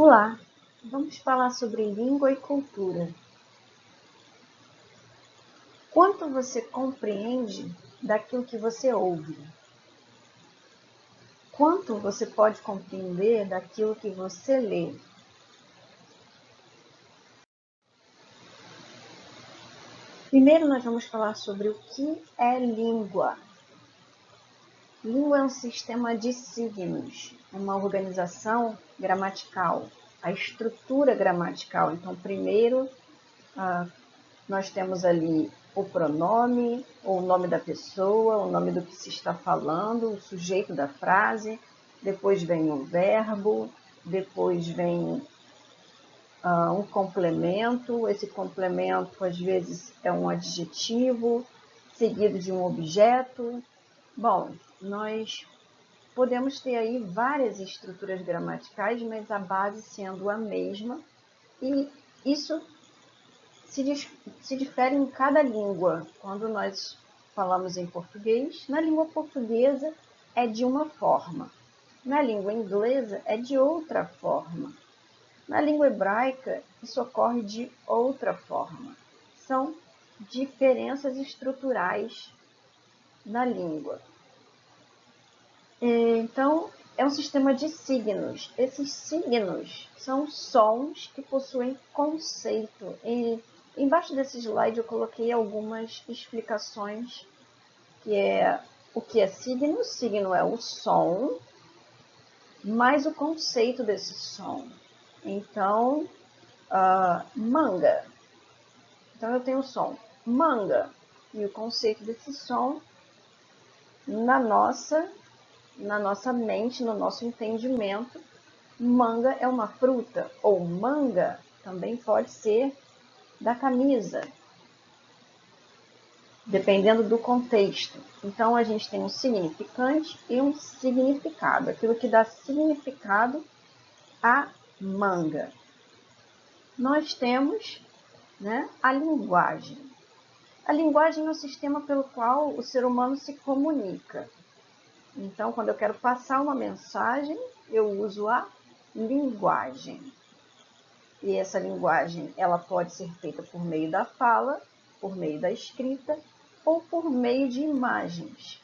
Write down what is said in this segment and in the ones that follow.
Olá, vamos falar sobre língua e cultura. Quanto você compreende daquilo que você ouve? Quanto você pode compreender daquilo que você lê? Primeiro nós vamos falar sobre o que é língua. Língua é um sistema de signos, uma organização gramatical, a estrutura gramatical. Então, primeiro, nós temos ali o pronome, ou o nome da pessoa, o nome do que se está falando, o sujeito da frase, depois vem o verbo, depois vem um complemento, esse complemento às vezes é um adjetivo, seguido de um objeto. Bom, nós podemos ter aí várias estruturas gramaticais, mas a base sendo a mesma, e isso se difere em cada língua. Quando nós falamos em português, na língua portuguesa é de uma forma, na língua inglesa é de outra forma, na língua hebraica isso ocorre de outra forma. São diferenças estruturais na língua. Então, é um sistema de signos. Esses signos são sons que possuem conceito. Embaixo desse slide eu coloquei algumas explicações, que é o que é signo. Signo é o som, mais o conceito desse som. Então, manga. Então eu tenho o som manga e o conceito desse som na nossa mente, no nosso entendimento. Manga é uma fruta, ou manga também pode ser da camisa, dependendo do contexto. Então, a gente tem um significante e um significado, aquilo que dá significado à manga. Nós temos, a linguagem. A linguagem é o sistema pelo qual o ser humano se comunica. Então, quando eu quero passar uma mensagem, eu uso a linguagem. E essa linguagem, ela pode ser feita por meio da fala, por meio da escrita ou por meio de imagens.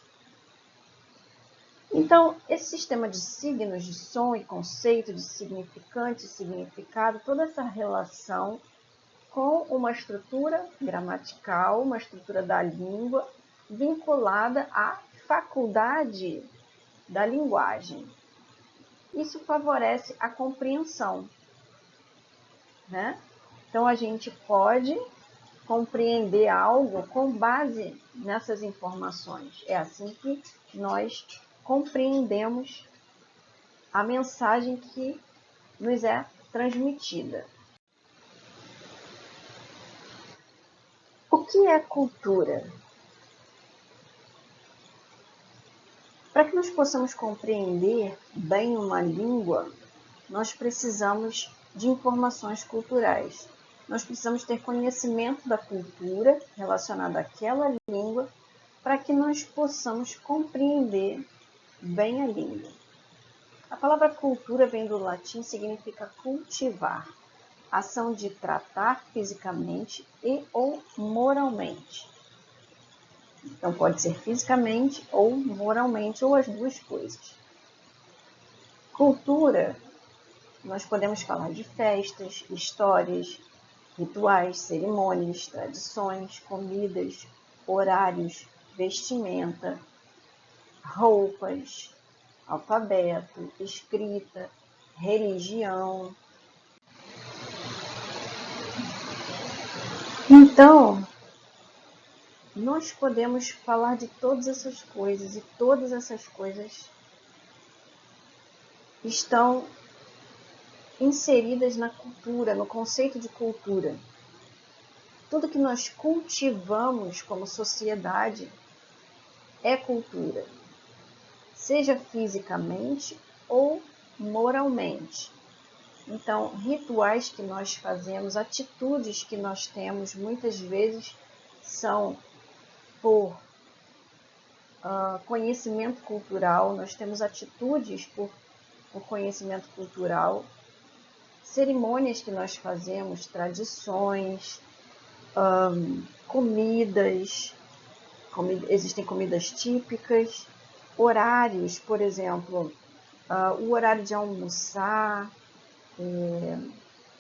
Então, esse sistema de signos, de som e conceito, de significante e significado, toda essa relação com uma estrutura gramatical, uma estrutura da língua, vinculada à faculdade da linguagem. Isso favorece a compreensão, Então, a gente pode compreender algo com base nessas informações. É assim que nós compreendemos a mensagem que nos é transmitida. O que é cultura? Para que nós possamos compreender bem uma língua, nós precisamos de informações culturais. Nós precisamos ter conhecimento da cultura relacionada àquela língua para que nós possamos compreender bem a língua. A palavra cultura vem do latim, significa cultivar, ação de tratar fisicamente e ou moralmente. Então, pode ser fisicamente ou moralmente, ou as duas coisas. Cultura, nós podemos falar de festas, histórias, rituais, cerimônias, tradições, comidas, horários, vestimenta, roupas, alfabeto, escrita, religião. Então, nós podemos falar de todas essas coisas, e todas essas coisas estão inseridas na cultura, no conceito de cultura. Tudo que nós cultivamos como sociedade é cultura, seja fisicamente ou moralmente. Então, rituais que nós fazemos, atitudes que nós temos, muitas vezes são por conhecimento cultural. Nós temos atitudes por conhecimento cultural. cerimônias que nós fazemos, tradições, comidas, existem comidas típicas, horários, por exemplo, o horário de almoçar.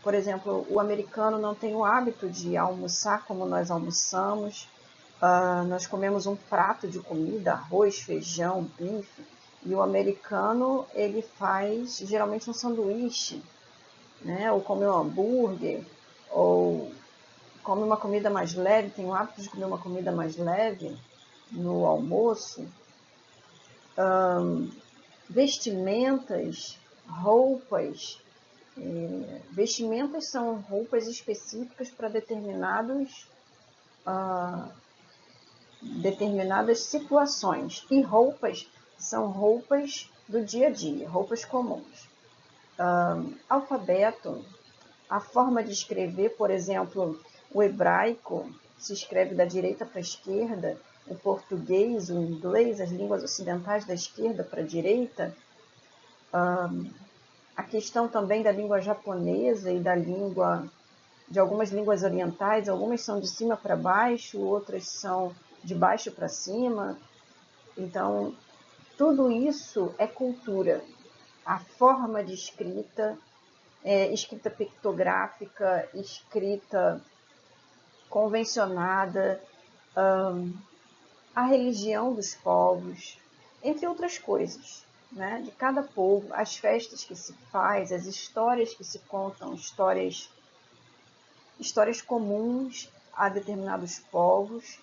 Por exemplo, o americano não tem o hábito de almoçar como nós almoçamos. Nós comemos um prato de comida, arroz, feijão, bife, e o americano ele faz geralmente um sanduíche, né? Ou come um hambúrguer, ou come uma comida mais leve, tem o hábito de comer uma comida mais leve no almoço. Vestimentas, roupas. Vestimentas são roupas específicas para determinadas situações. E roupas são roupas do dia a dia, roupas comuns. Alfabeto, a forma de escrever, por exemplo, o hebraico se escreve da direita para a esquerda, o português, o inglês, as línguas ocidentais da esquerda para a direita. A questão também da língua japonesa e de algumas línguas orientais, algumas são de cima para baixo, outras são de baixo para cima. Então, tudo isso é cultura. A forma de escrita, escrita pictográfica, escrita convencionada, a religião dos povos, entre outras coisas, né? De cada povo, as festas que se faz, as histórias que se contam, histórias comuns a determinados povos.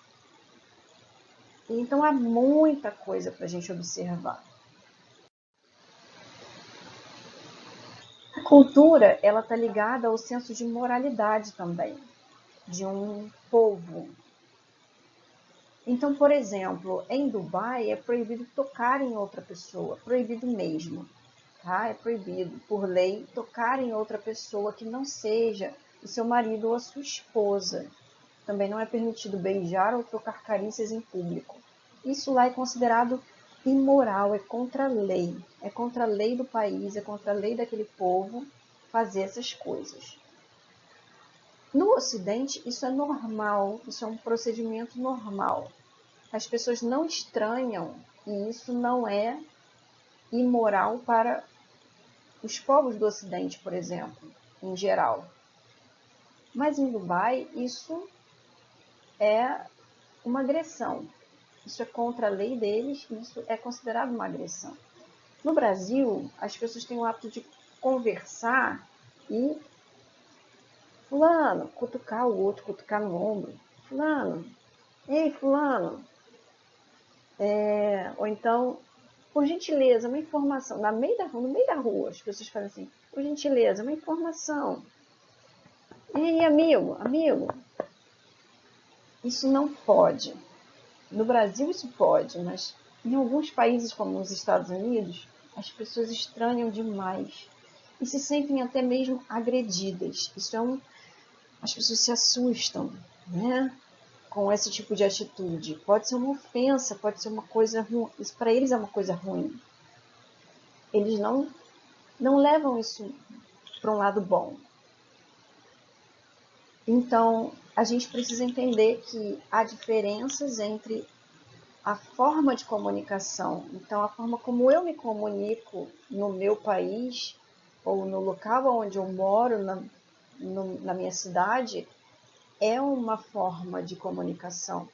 Então há muita coisa para a gente observar. A cultura, ela está ligada ao senso de moralidade também, de um povo. Então, por exemplo, em Dubai é proibido tocar em outra pessoa, proibido mesmo, tá? É proibido, por lei, tocar em outra pessoa que não seja o seu marido ou a sua esposa. Também não é permitido beijar ou trocar carícias em público. Isso lá é considerado imoral, é contra a lei. É contra a lei do país, é contra a lei daquele povo fazer essas coisas. No Ocidente, isso é normal, isso é um procedimento normal. As pessoas não estranham e isso não é imoral para os povos do Ocidente, por exemplo, em geral. Mas em Dubai, isso é uma agressão. Isso é contra a lei deles e isso é considerado uma agressão. No Brasil, as pessoas têm o hábito de conversar e fulano, cutucar o outro, cutucar no ombro. Fulano, ei fulano. Ou então, por gentileza, uma informação. No meio da rua, as pessoas fazem assim, por gentileza, uma informação. E aí, amigo. Isso não pode. No Brasil isso pode, mas em alguns países como os Estados Unidos, as pessoas estranham demais e se sentem até mesmo agredidas. As pessoas se assustam, né, com esse tipo de atitude. Pode ser uma ofensa, pode ser uma coisa ruim. Isso para eles é uma coisa ruim. Eles não levam isso para um lado bom. Então, a gente precisa entender que há diferenças entre a forma de comunicação. Então, a forma como eu me comunico no meu país ou no local onde eu moro, na minha cidade, é uma forma de comunicação.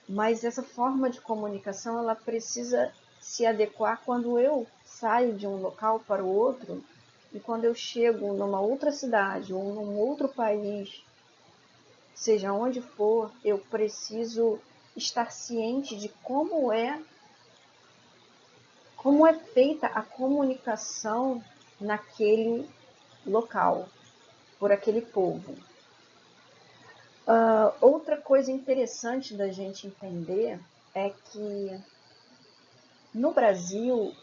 Mas essa forma de comunicação ela precisa se adequar quando eu saio de um local para o outro e quando eu chego numa outra cidade ou num outro país, seja onde for, eu preciso estar ciente de como é feita a comunicação naquele local, por aquele povo. Outra coisa interessante da gente entender é que no Brasil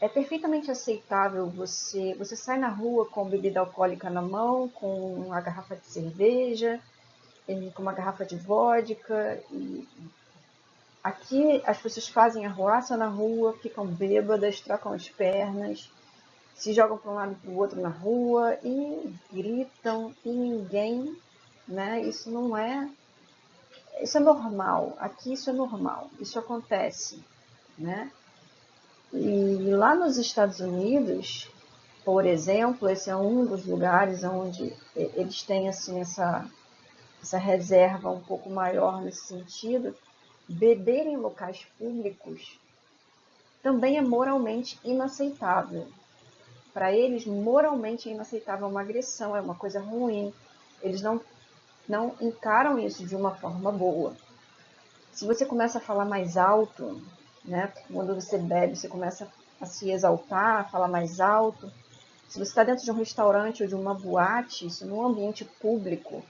é perfeitamente aceitável você sai na rua com bebida alcoólica na mão, com uma garrafa de cerveja, com uma garrafa de vodka. E aqui as pessoas fazem arruaça na rua, ficam bêbadas, trocam as pernas. se jogam para um lado e para o outro na rua e gritam e ninguém, né? Isso não é, isso é normal. Aqui isso é normal, isso acontece, né? E lá nos Estados Unidos, por exemplo, esse é um dos lugares onde eles têm assim essa reserva um pouco maior nesse sentido. Beber em locais públicos também é moralmente inaceitável. Para eles, moralmente é inaceitável, é uma agressão, é uma coisa ruim. Eles não encaram isso de uma forma boa. Se você começa a falar mais alto, né, quando você bebe, você começa a se exaltar, a falar mais alto. Se você está dentro de um restaurante ou de uma boate, isso num ambiente público,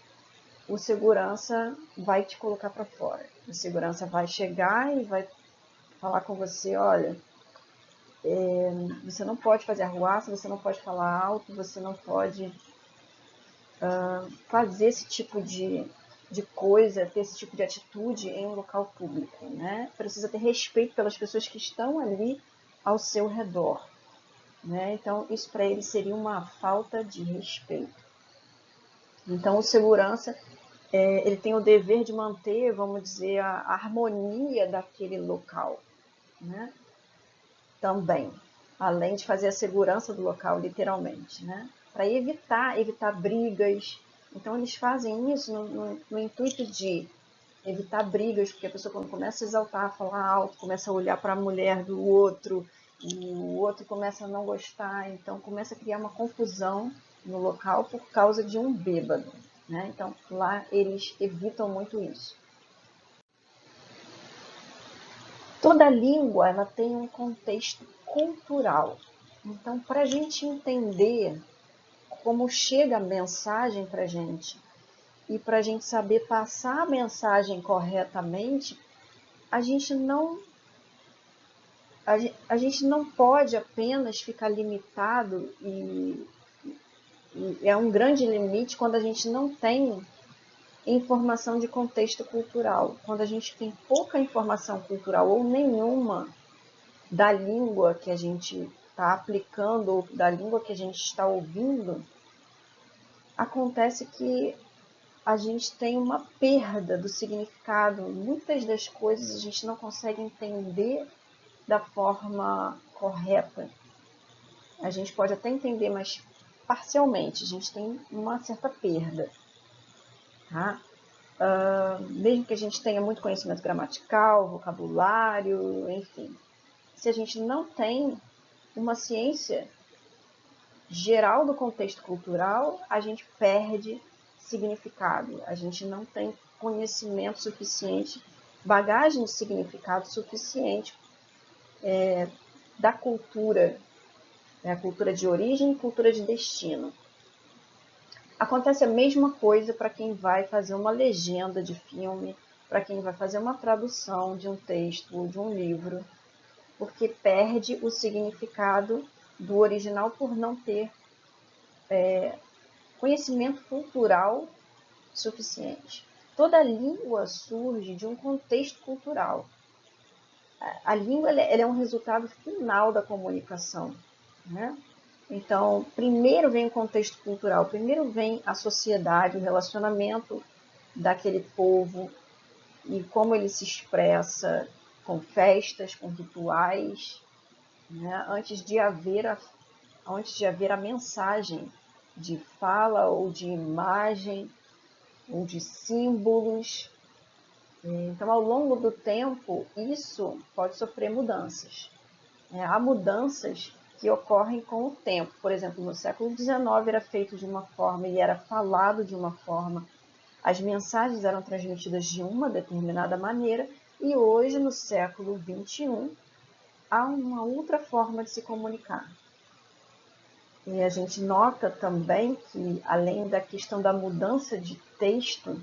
o segurança vai te colocar para fora. O segurança vai chegar e vai falar com você, olha, você não pode fazer arruaça, você não pode falar alto, você não pode fazer esse tipo de coisa, ter esse tipo de atitude em um local público, né? Precisa ter respeito pelas pessoas que estão ali ao seu redor, né? Então, isso para eles seria uma falta de respeito. Então, o segurança, ele tem o dever de manter, vamos dizer, a harmonia daquele local, né? Também, além de fazer a segurança do local, literalmente, né? Para evitar brigas. Então, eles fazem isso no intuito de evitar brigas, porque a pessoa, quando começa a exaltar, a falar alto, começa a olhar para a mulher do outro, e o outro começa a não gostar, então começa a criar uma confusão no local por causa de um bêbado, né? Então, lá eles evitam muito isso. Toda língua ela tem um contexto cultural. Então, para a gente entender como chega a mensagem para a gente e para a gente saber passar a mensagem corretamente, a gente não a gente não pode apenas ficar limitado e é um grande limite quando a gente não tem informação de contexto cultural. Quando a gente tem pouca informação cultural ou nenhuma da língua que a gente está aplicando ou da língua que a gente está ouvindo, acontece que a gente tem uma perda do significado. Muitas das coisas a gente não consegue entender da forma correta. A gente pode até entender, mas parcialmente, a gente tem uma certa perda. Tá? Mesmo que a gente tenha muito conhecimento gramatical, vocabulário, enfim. Se a gente não tem uma ciência geral do contexto cultural, a gente perde significado. A gente não tem conhecimento suficiente, bagagem de significado suficiente da cultura, né? A cultura de origem e cultura de destino. Acontece a mesma coisa para quem vai fazer uma legenda de filme, para quem vai fazer uma tradução de um texto ou de um livro, porque perde o significado do original por não ter conhecimento cultural suficiente. Toda língua surge de um contexto cultural. A língua ela é um resultado final da comunicação, né? Então, primeiro vem o contexto cultural, primeiro vem a sociedade, o relacionamento daquele povo e como ele se expressa com festas, com rituais, né? Antes de haver a mensagem de fala ou de imagem ou de símbolos. Então, ao longo do tempo, isso pode sofrer mudanças. Há mudanças que ocorrem com o tempo. Por exemplo, no século XIX era feito de uma forma e era falado de uma forma. As mensagens eram transmitidas de uma determinada maneira e hoje, no século XXI, há uma outra forma de se comunicar. E a gente nota também que, além da questão da mudança de texto,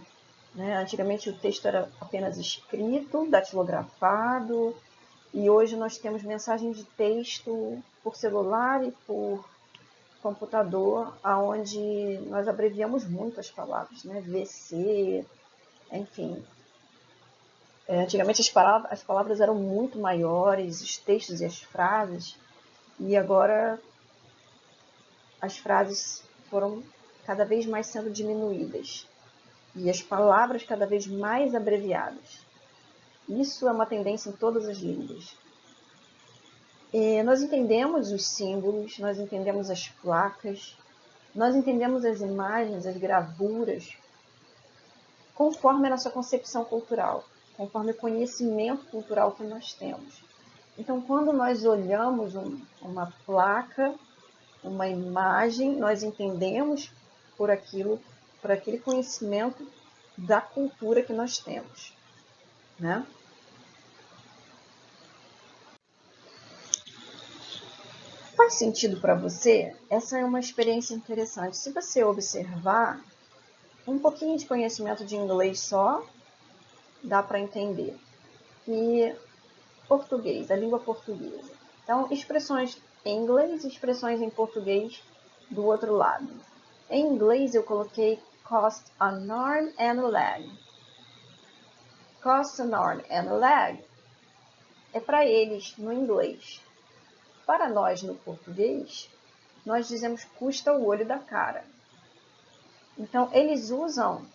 né, antigamente o texto era apenas escrito, datilografado, e hoje nós temos mensagem de texto por celular e por computador, onde nós abreviamos muito as palavras, né? VC, enfim. Antigamente as palavras eram muito maiores, os textos e as frases, e agora as frases foram cada vez mais sendo diminuídas e as palavras cada vez mais abreviadas. Isso é uma tendência em todas as línguas. Nós entendemos os símbolos, nós entendemos as placas, nós entendemos as imagens, as gravuras, conforme a nossa concepção cultural, conforme o conhecimento cultural que nós temos. Então, quando nós olhamos uma placa, uma imagem, nós entendemos por aquele conhecimento da cultura que nós temos, né? Faz sentido para você? Essa é uma experiência interessante. Se você observar, um pouquinho de conhecimento de inglês só dá para entender. E português, a língua portuguesa. Então, expressões em inglês e expressões em português do outro lado. Em inglês eu coloquei cost an arm and a leg. Cost an arm and a leg é para eles no inglês. Para nós no português, nós dizemos custa o olho da cara. Então, eles usam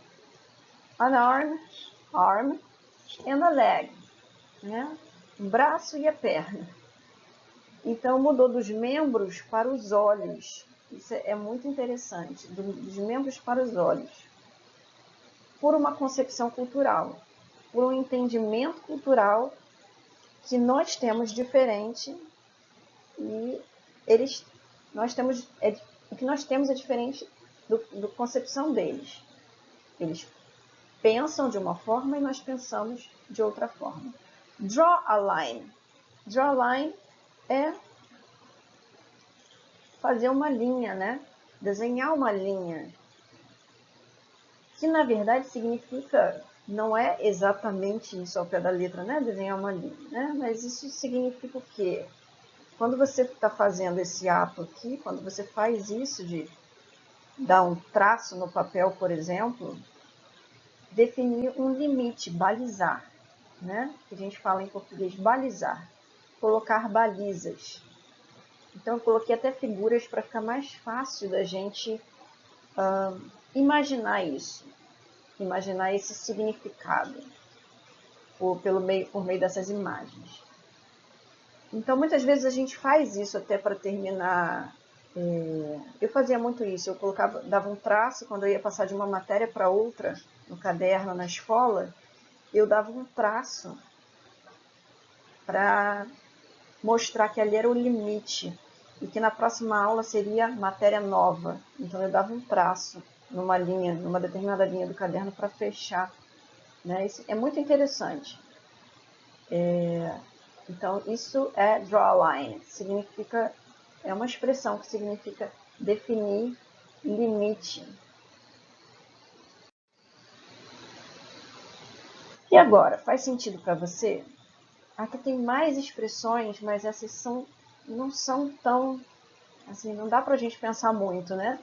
an arm and a leg, né? O braço e a perna. Então, mudou dos membros para os olhos. Isso é muito interessante, dos membros para os olhos. Por uma concepção cultural, por um entendimento cultural que nós temos diferente e o que nós temos é diferente da concepção deles. Eles pensam de uma forma e nós pensamos de outra forma. Draw a line. Draw a line é fazer uma linha, né? Desenhar uma linha. Que na verdade significa, não é exatamente isso ao pé da letra, né? Desenhar uma linha, né? Mas isso significa o quê? Quando você está fazendo esse ato aqui, quando você faz isso de dar um traço no papel, por exemplo, definir um limite, balizar, né? Que a gente fala em português, balizar, colocar balizas. Então, eu coloquei até figuras para ficar mais fácil da gente imaginar isso, imaginar esse significado por meio dessas imagens. Então, muitas vezes a gente faz isso até para terminar. Eu fazia muito isso, dava um traço quando eu ia passar de uma matéria para outra, no caderno, na escola, eu dava um traço para mostrar que ali era o limite e que na próxima aula seria matéria nova. Então, eu dava um traço numa linha, numa determinada linha do caderno para fechar, né? Isso é muito interessante. Então, isso é draw a line, é uma expressão que significa definir limite. E agora, faz sentido para você? Aqui tem mais expressões, mas essas não são tão, assim, não dá para a gente pensar muito, né?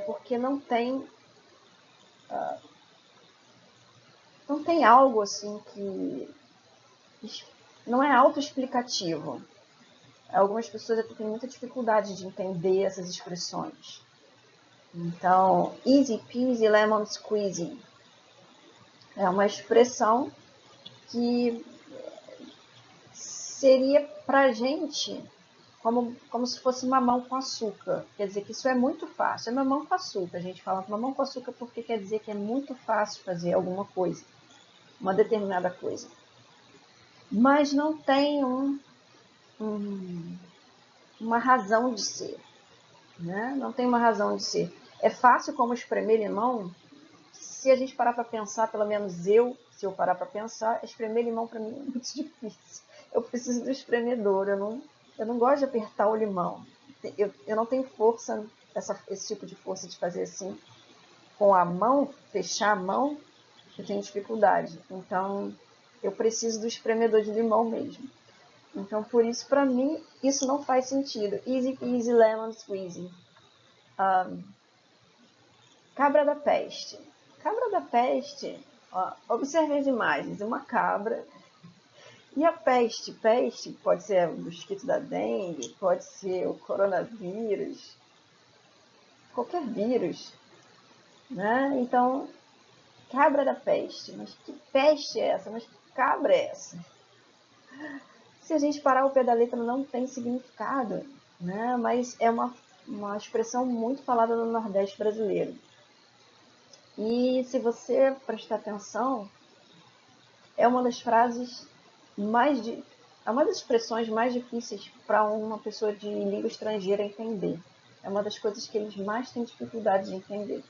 Porque não tem algo assim que não é autoexplicativo. Algumas pessoas até têm muita dificuldade de entender essas expressões. Então, easy peasy lemon squeezy é uma expressão que seria para a gente como se fosse mamão com açúcar. Quer dizer que isso é muito fácil. É mamão com açúcar. A gente fala mamão com açúcar porque quer dizer que é muito fácil fazer alguma coisa, uma determinada coisa. Mas não tem uma razão de ser, né? Não tem uma razão de ser. É fácil como espremer limão? Se a gente parar para pensar, pelo menos se eu parar para pensar, espremer limão para mim é muito difícil. Eu preciso do espremedor, eu não gosto de apertar o limão. Eu não tenho força, esse tipo de força de fazer assim com a mão, fechar a mão, eu tenho dificuldade. Então, eu preciso do espremedor de limão mesmo. Então, por isso, para mim, isso não faz sentido. Easy peasy lemon squeezy. Cabra da peste. Cabra da peste, ó, observe as imagens, uma cabra. E a peste? Peste pode ser o mosquito da dengue, pode ser o coronavírus. qualquer vírus, né? Então, cabra da peste. Mas que peste é essa? Mas que cabra é essa? Se a gente parar o pé da letra, não tem significado, né? Mas é uma expressão muito falada no Nordeste brasileiro. E se você prestar atenção, é uma das frases é uma das expressões mais difíceis para uma pessoa de língua estrangeira entender. É uma das coisas que eles mais têm dificuldade de entender.